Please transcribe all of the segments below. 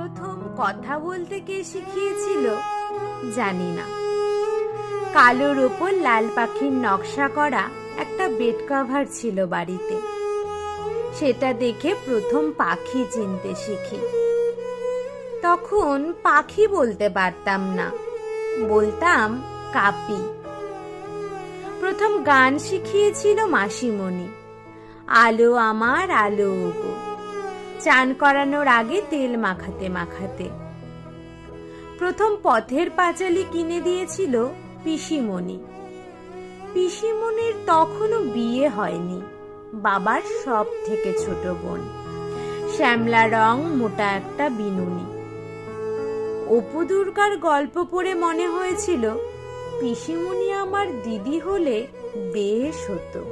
প্রথম কথা বলতে কে শিখিয়েছিল জানি না। কালোর ওপর লাল পাখির নকশা করা একটা বেড কভার ছিল বাড়িতে। সেটা দেখে প্রথম পাখি চিনতে শিখি। তখন পাখি বলতে পারতাম না, বলতাম কাপি। প্রথম গান শিখিয়েছিল মাসিমণি, আলো আমার আলো গো, চান করানোর আগে তেল মাখাতে মাখাতে। প্রথম পথের পাঁচালী কিনে দিয়েছিল পিসিমণি। পিসিমণির তখনও বিয়ে হয়নি, বাবার সব থেকে ছোট বোন, শ্যামলা রং, মোটা একটা বিনুনি। অপু দুর্গার গল্প পড়ে মনে হয়েছিল পিসিমণি আমার দিদি হলে বেশ হতো।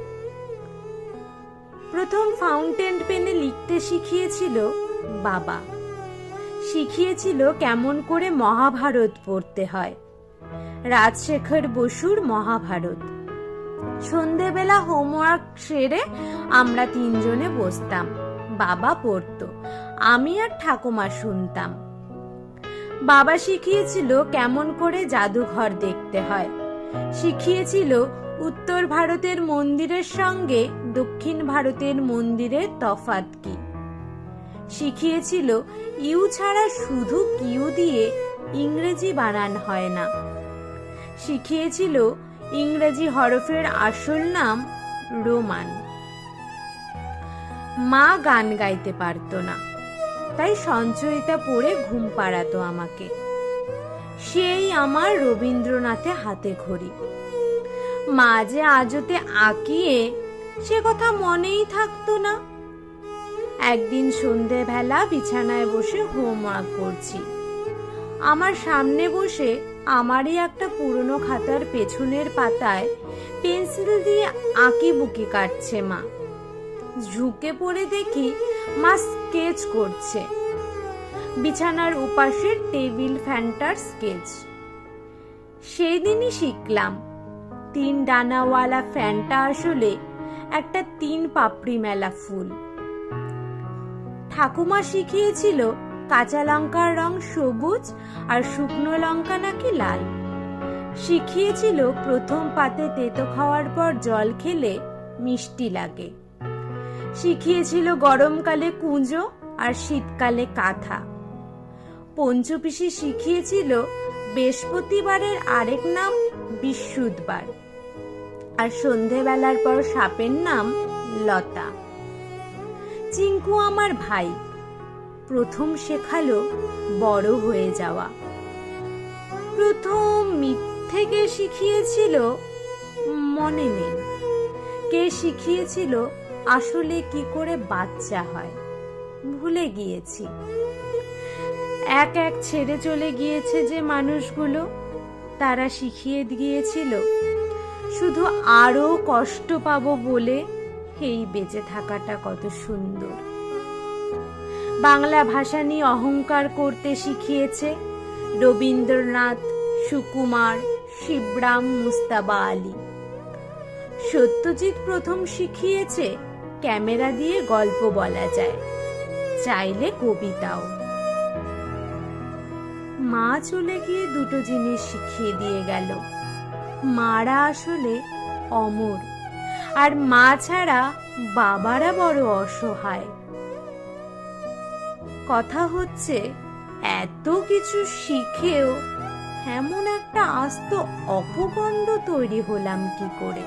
প্রথম ফাউন্টেন পেনে লিখতে শিখিয়েছিল বাবা। শিখিয়েছিল কেমন করে মহাভারত পড়তে হয়, রাজশেখর বসুর মহাভারত। সন্ধেবেলা হোমওয়ার্ক সেরে আমরা তিনজনে বসতাম, বাবা পড়তো, আমি আর ঠাকুমা শুনতাম। বাবা শিখিয়েছিল কেমন করে জাদুঘর দেখতে হয়, শিখিয়েছিল উত্তর ভারতের মন্দিরের সঙ্গে দক্ষিণ ভারতের মন্দিরের তফাৎ কি, শিখিয়েছিল ইউ ছাড়া শুধু কিউ দিয়ে ইংরেজি বানান হয় না, শিখিয়েছিল ইংরেজি হরফের আসল নাম রোমান। মা গান গাইতে পারতো না, তাই সঞ্চয়িতা পড়ে ঘুম পাড়াতো আমাকে। সেই আমার রবীন্দ্রনাথে হাতে খড়ি। মা যে আজতে আঁকিয়ে সে কথা মনেই থাকতো না। একদিন সন্ধেবেলা বিছানায় বসে হোমওয়ার্ক করছি, আমার সামনে বসে আমারই একটা পুরনো খাতার পেছনের পাতায় পেন্সিল দিয়ে আঁকি বুকি কাটছে মা। ঝুঁকে পড়ে দেখি মা স্কেচ করছে, বিছানার উপাসের টেবিল ফ্যানটার স্কেচ। সেই দিনই শিখলাম 3 ডানাওয়ালা ফ্যানটা আসলে একটা 3 পাপড়ি মেলা ফুল। ঠাকুমা শিখিয়েছিল কাঁচা লঙ্কার রং সবুজ আর শুকনো লঙ্কা নাকি লাল। শিখিয়েছিল প্রথম পাতে তেতো খাওয়ার পর জল খেলে মিষ্টি লাগে। শিখিয়েছিল গরমকালে কুঁজো আর শীতকালে কাঁথা। পঞ্চপিসি শিখিয়েছিল বৃহস্পতিবারের আরেক নাম বিশুদ্ধবার, আর সন্ধেবেলার পর সাপের নাম লতা। চিঙ্কু আমার ভাই প্রথম শেখালো বড় হয়ে যাওয়া। প্রথম মিথ্যে কে শিখিয়েছিল মনে নেই। কে শিখিয়েছিল আসলে কি করে বাচ্চা হয় ভুলে গিয়েছি। এক এক ছেড়ে চলে গিয়েছে যে মানুষগুলো, তারা শিখিয়ে গিয়েছিল শুধু আরো কষ্ট পাবো বলে এই বেঁচে থাকাটা কত সুন্দর। বাংলা ভাষা নিয়ে অহংকার করতে শিখিয়েছে রবীন্দ্রনাথ, সুকুমার, শিবরাম, মুস্তাবা আলী। সত্যজিৎ প্রথম শিখিয়েছে ক্যামেরা দিয়ে গল্প বলা যায়, চাইলে কবিতাও। মা চলে গিয়ে দুটো জিনিস শিখিয়ে দিয়ে গেল, মারা আসলে অমর, আর মা ছাড়া বাবারা বড় অসহায়। কথা হচ্ছে এত কিছু শিখেও এমন একটা আস্ত অপগণ্ড তৈরি হলাম কি করে।